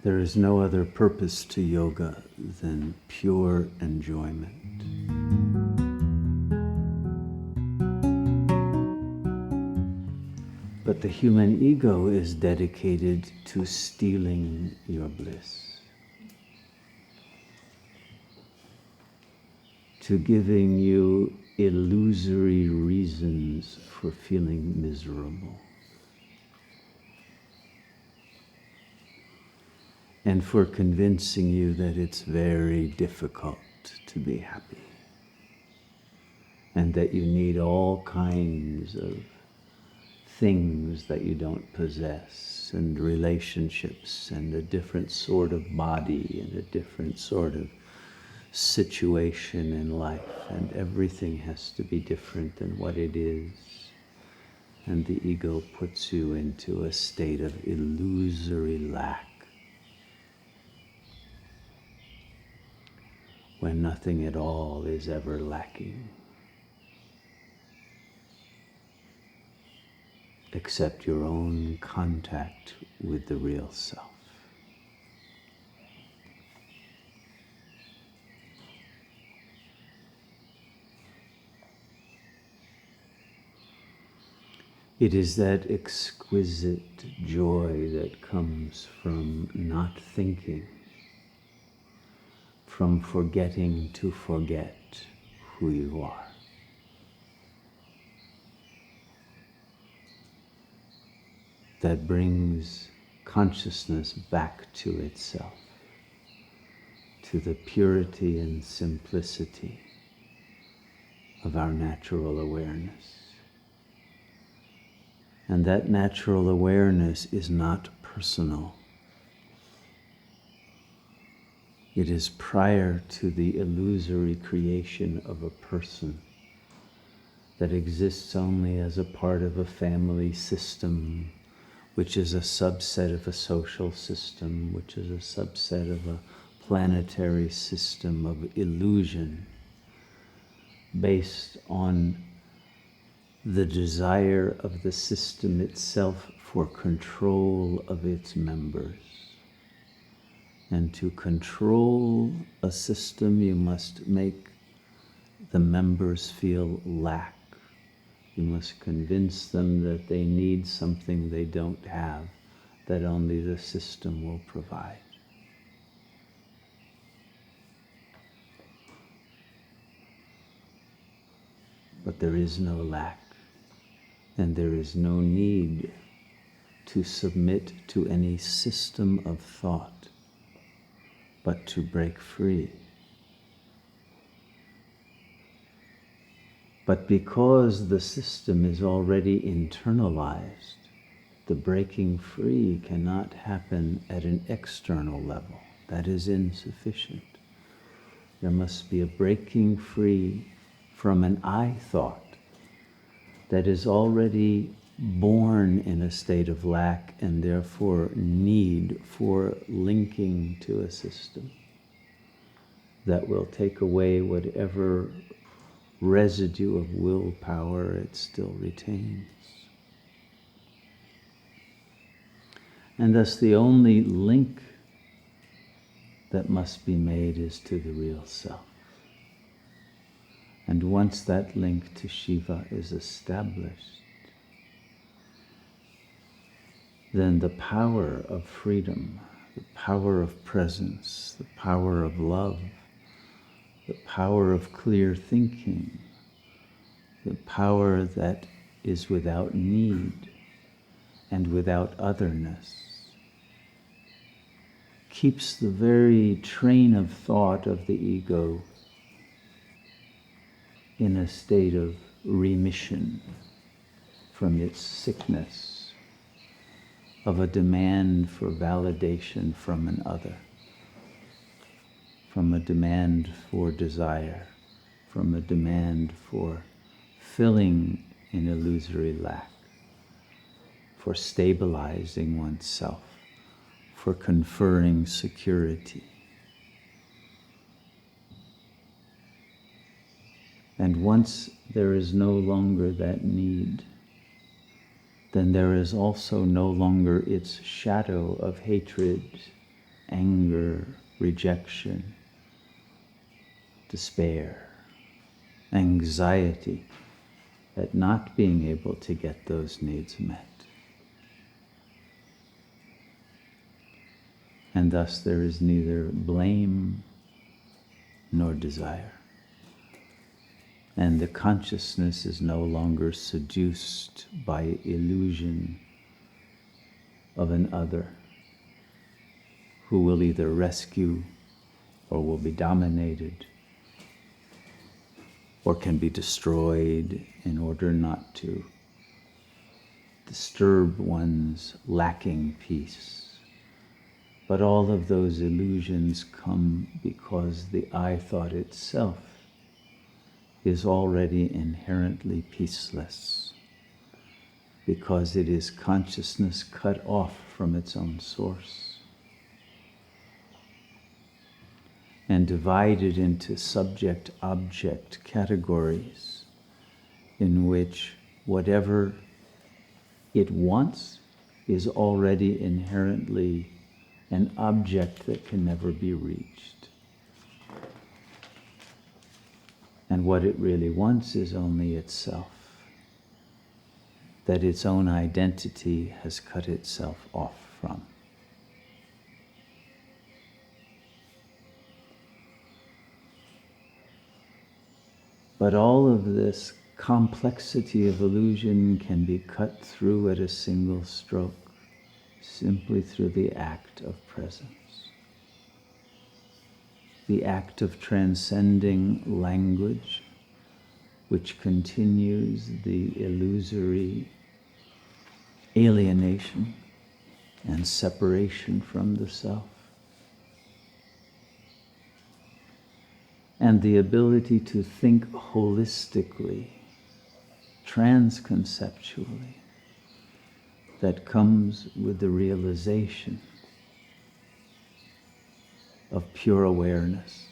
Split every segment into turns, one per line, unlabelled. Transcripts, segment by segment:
There is no other purpose to yoga than pure enjoyment. But the human ego is dedicated to stealing your bliss, to giving you illusory reasons for feeling miserable, and for convincing you that it's very difficult to be happy, and that you need all kinds of things that you don't possess, and relationships, and a different sort of body, and a different sort of situation in life, and everything has to be different than what it is. And the ego puts you into a state of illusory lack, when nothing at all is ever lacking, except your own contact with the real self. It is that exquisite joy that comes from not thinking, from forgetting to forget who you are. That brings consciousness back to itself, to the purity and simplicity of our natural awareness. And that natural awareness is not personal. It is prior to the illusory creation of a person that exists only as a part of a family system, which is a subset of a social system, which is a subset of a planetary system of illusion, based on the desire of the system itself for control of its members. And to control a system, you must make the members feel lack. You must convince them that they need something they don't have, that only the system will provide. But there is no lack, and there is no need to submit to any system of thought, but to break free. But because the system is already internalized, the breaking free cannot happen at an external level. That is insufficient. There must be a breaking free from an I thought that is already born in a state of lack and therefore need for linking to a system that will take away whatever residue of willpower it still retains. And thus the only link that must be made is to the real self. And once that link to Shiva is established, then the power of freedom, the power of presence, the power of love, the power of clear thinking, the power that is without need and without otherness, keeps the very train of thought of the ego in a state of remission from its sickness of a demand for validation from an other, from a demand for desire, from a demand for filling in illusory lack, for stabilizing oneself, for conferring security. And once there is no longer that need, then there is also no longer its shadow of hatred anger, rejection, despair, anxiety at not being able to get those needs met. And thus there is neither blame nor desire. And the consciousness is no longer seduced by illusion of an other who will either rescue or will be dominated or can be destroyed in order not to disturb one's lacking peace. But all of those illusions come because the I thought itself is already inherently peaceless, because it is consciousness cut off from its own source and divided into subject-object categories in which whatever it wants is already inherently an object that can never be reached. And what it really wants is only itself, that its own identity has cut itself off from. But all of this complexity of illusion can be cut through at a single stroke, simply through the act of presence. The act of transcending language, which continues the illusory alienation and separation from the self. And the ability to think holistically, transconceptually, that comes with the realization of pure awareness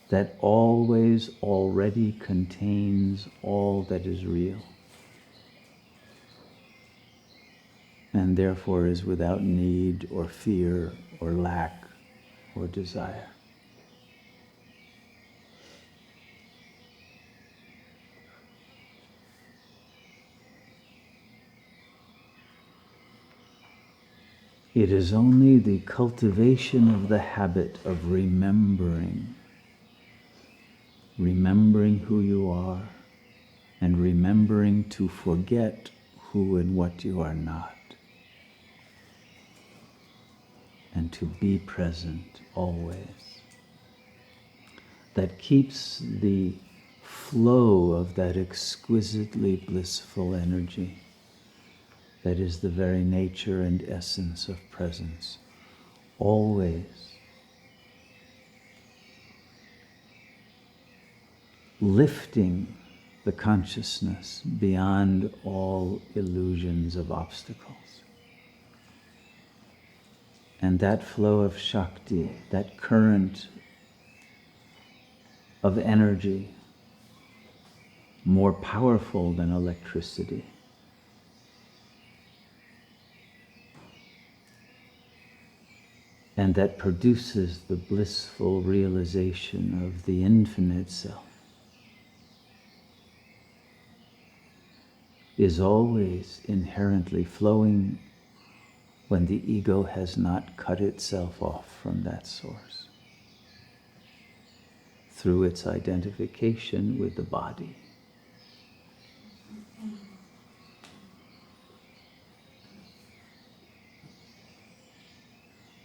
that always already contains all that is real, and therefore is without need or fear or lack or desire. It is only the cultivation of the habit of remembering who you are, and remembering to forget who and what you are not, and to be present always, that keeps the flow of that exquisitely blissful energy that is the very nature and essence of presence, always lifting the consciousness beyond all illusions of obstacles. And that flow of Shakti, that current of energy, more powerful than electricity, and that produces the blissful realization of the infinite self, is always inherently flowing when the ego has not cut itself off from that source through its identification with the body.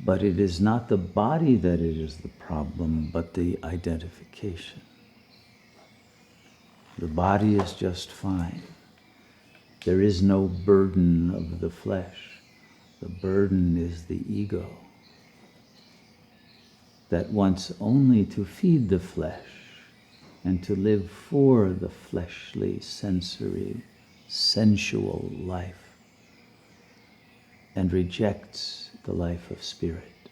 But it is not the body that it is the problem, but the identification. The body is just fine. There is no burden of the flesh. The burden is the ego that wants only to feed the flesh and to live for the fleshly, sensory, sensual life, and rejects the life of spirit,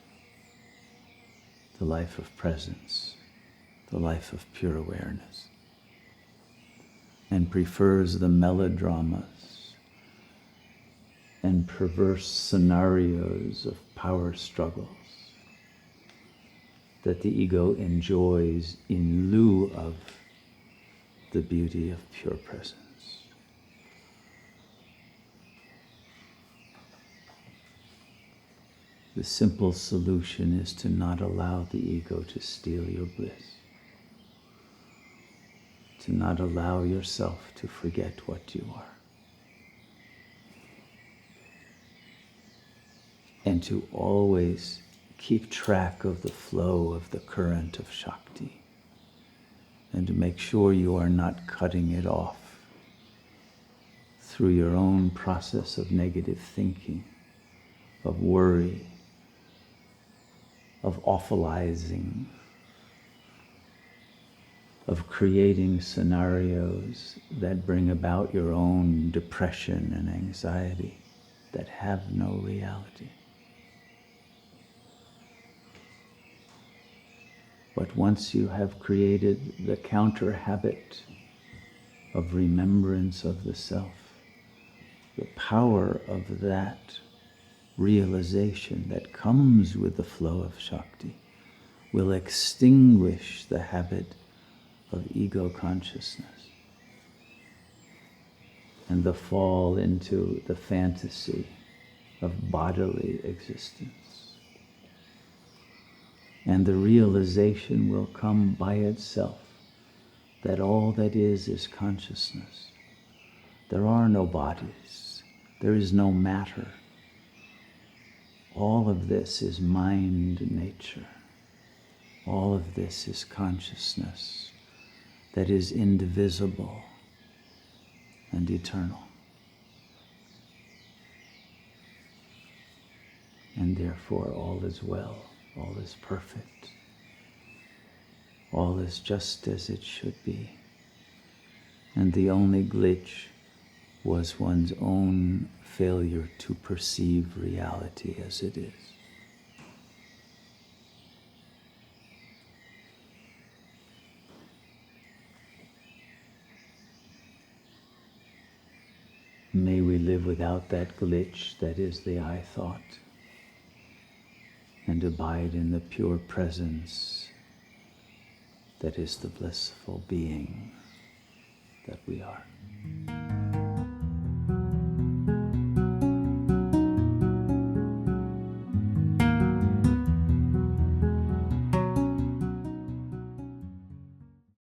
the life of presence, the life of pure awareness, and prefers the melodramas and perverse scenarios of power struggles that the ego enjoys in lieu of the beauty of pure presence. The simple solution is to not allow the ego to steal your bliss, to not allow yourself to forget what you are, and to always keep track of the flow of the current of Shakti, and to make sure you are not cutting it off through your own process of negative thinking, of worry, of awfulizing, of creating scenarios that bring about your own depression and anxiety that have no reality. But once you have created the counter habit of remembrance of the self, the power of that realization that comes with the flow of Shakti will extinguish the habit of ego consciousness and the fall into the fantasy of bodily existence. And the realization will come by itself that all that is consciousness. There are no bodies. There is no matter. All of this is mind nature. All of this is consciousness that is indivisible and eternal. And therefore all is well. All is perfect. All is just as it should be. And the only glitch was one's own failure to perceive reality as it is. May we live without that glitch that is the I thought, and abide in the pure presence that is the blissful being that we are.